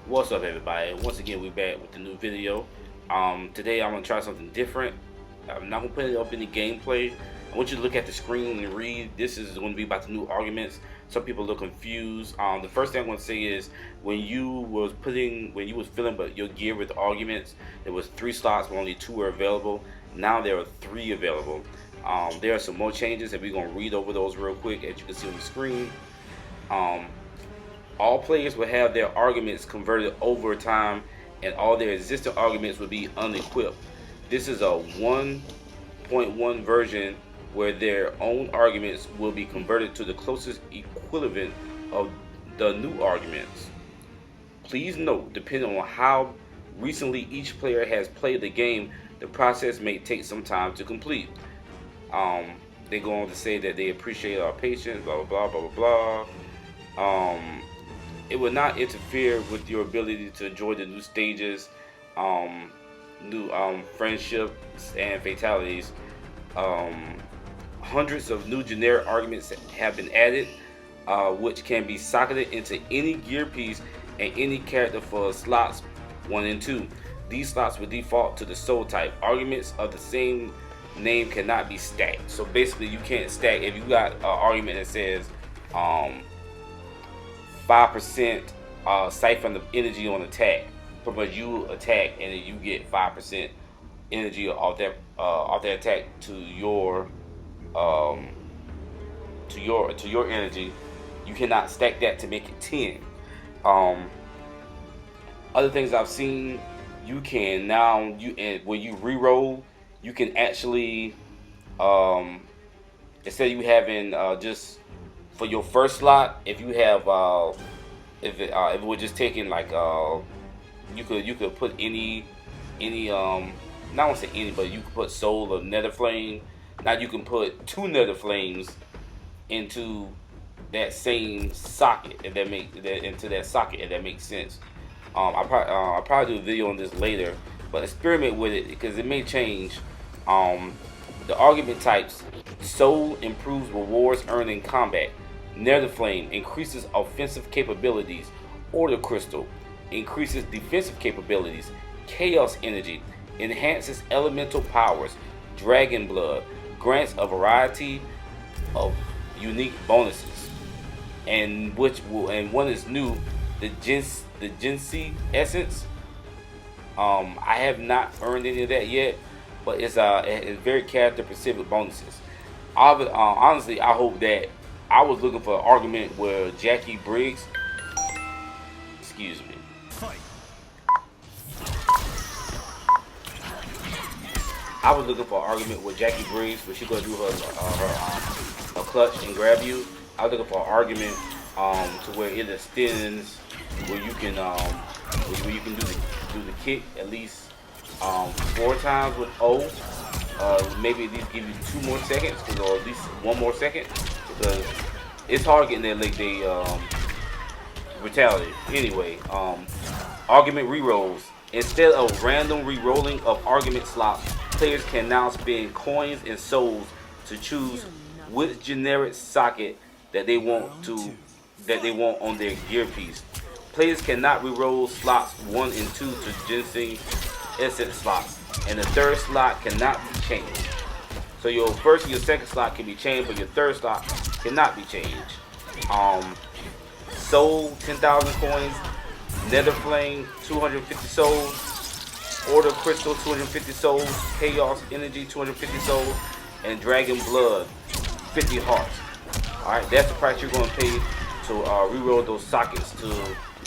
What's up, everybody? Once again, we're back with a new video. Today I'm gonna try something different. I'm not gonna put it up any gameplay. I want you to look at the screen and read. This is going to be about the new arguments. Some people look confused. The first thing I'm gonna say is when you was filling but your gear with arguments, there was 3 slots, but only 2 were available. Now there are 3 available. There are some more changes, and we're gonna read over those real quick, as you can see on the screen. Um, all players will have their arguments converted over time, and all their existing arguments will be unequipped. This is a 1.1 version where their own arguments will be converted to the closest equivalent of the new arguments. Please note, depending on how recently each player has played the game, the process may take some time to complete. Um, they go on to say that they appreciate our patience, blah blah blah blah blah blah. It will not interfere with your ability to enjoy the new stages, new friendships and fatalities. Um, Hundreds of new generic arguments have been added, which can be socketed into any gear piece and any character for slots 1 and 2. These slots will default to the soul type. Arguments of the same name cannot be stacked. So basically, you can't stack. If you got an argument that says 5% siphon of energy on attack, but you attack and then you get 5% energy off that attack to your energy. You cannot stack that to make it 10. Um, Other things I've seen, you can now and when you re-roll, you can actually instead of you having just for your first slot, if you have if it was just taking like you could put any not want to say any, but you could put soul or nether flame. Now you can put 2 nether flames into that same socket, if that make that into that socket, if that makes sense. I'll probably do a video on this later, but experiment with it because it may change. The argument types: soul improves rewards earned in combat. Nether flame increases offensive capabilities. Order crystal increases defensive capabilities. Chaos energy enhances elemental powers. Dragon blood grants a variety of unique bonuses, and one is new, the Jinsi essence. I have not earned any of that yet, but it's very character specific bonuses. Honestly, I hope that I was looking for an argument where Jackie Briggs, excuse me, I was looking for an argument with Jackie Briggs where she's gonna do her clutch and grab you. I was looking for an argument to where it extends where you can do the kick at least 4 times with O. Maybe at least give you 2 more seconds, or at least 1 more second, because it's hard getting that late day brutality. Anyway, argument rerolls. Instead of random rerolling of argument slots, players can now spend coins and souls to choose which generic socket that they want on their gear piece. Players cannot reroll slots 1 and 2 to ginseng essence slots, and the 3rd slot cannot be changed. So your first and your second slot can be changed, but your 3rd slot cannot be changed. Soul 10,000 coins, Nether Flame 250 souls, Order Crystal 250 souls, Chaos Energy 250 souls, and Dragon Blood 50 hearts. Alright, that's the price you're going to pay to reroll those sockets.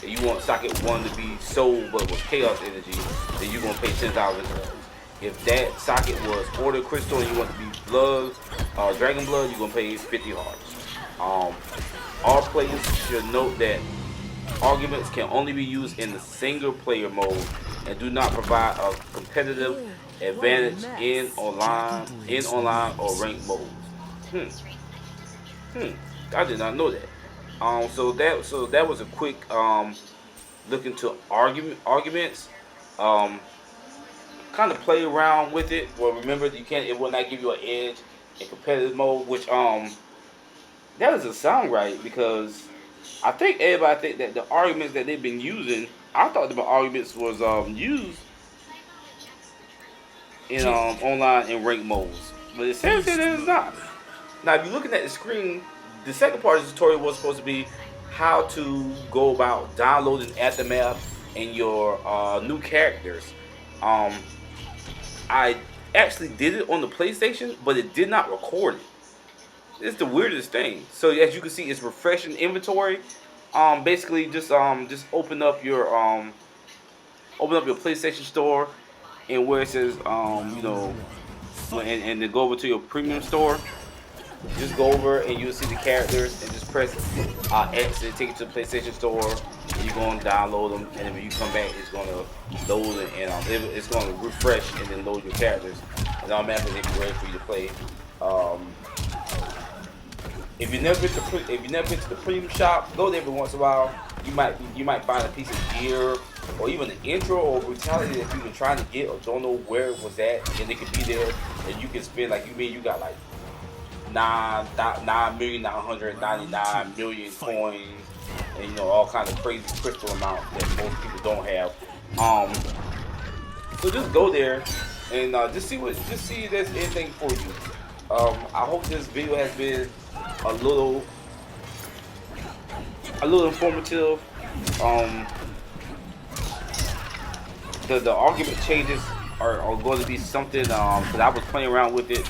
If you want socket 1 to be soul but with Chaos Energy, then you're going to pay 10,000 coins. If that socket was Order Crystal and you want to be Blood, Dragon Blood, you're going to pay 50 hearts. All players should note that arguments can only be used in the single player mode and do not provide a competitive advantage in online or ranked modes. I did not know that. So that was a quick look into arguments. Kind of play around with it. Well, remember it will not give you an edge in competitive mode, which that doesn't sound right, because I think everybody think that the arguments that they've been using, I thought the arguments was used in online and ranked modes, but it says that it is not. Now, if you're looking at the screen, the second part of the tutorial was supposed to be how to go about downloading Aftermath and your new characters. Um, I actually did it on the PlayStation, but it did not record it. It's the weirdest thing. So as you can see, it's refreshing inventory. Basically just open up your PlayStation Store, and where it says and then go over to your premium store. Just go over and you'll see the characters and just press X and take it to the PlayStation Store. And you're going to download them, and then when you come back, it's going to load it, and it's going to refresh and then load your characters. And automatically they'll be ready for you to play. If you never been to the premium shop, go there every once in a while. You might find a piece of gear or even an intro or brutality that you've been trying to get or don't know where it was at, and it could be there, and you can spend like you got like 9,999,000,000 coins, and all kinds of crazy crystal amounts that most people don't have. So just go there and just see if there's anything for you. I hope this video has been a little informative. The argument changes are going to be something because I was playing around with it.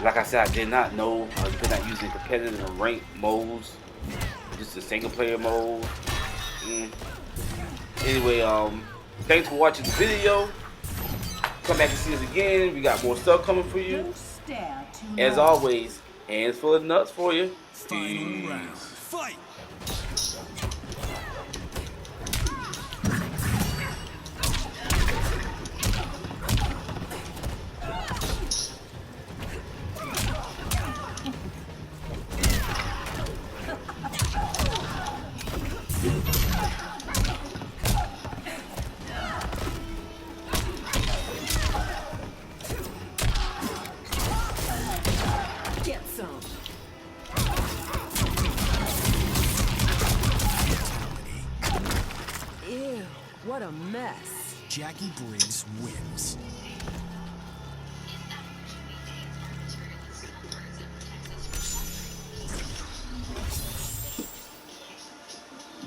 Like I said, I did not know you could not use the competitive and ranked modes, just the single player mode. Anyway, thanks for watching the video. Come back and see us again. We got more stuff coming for you. As always, hands full of nuts for you. Peace. Fight! Get some. Ew, what a mess. Jackie Briggs wins.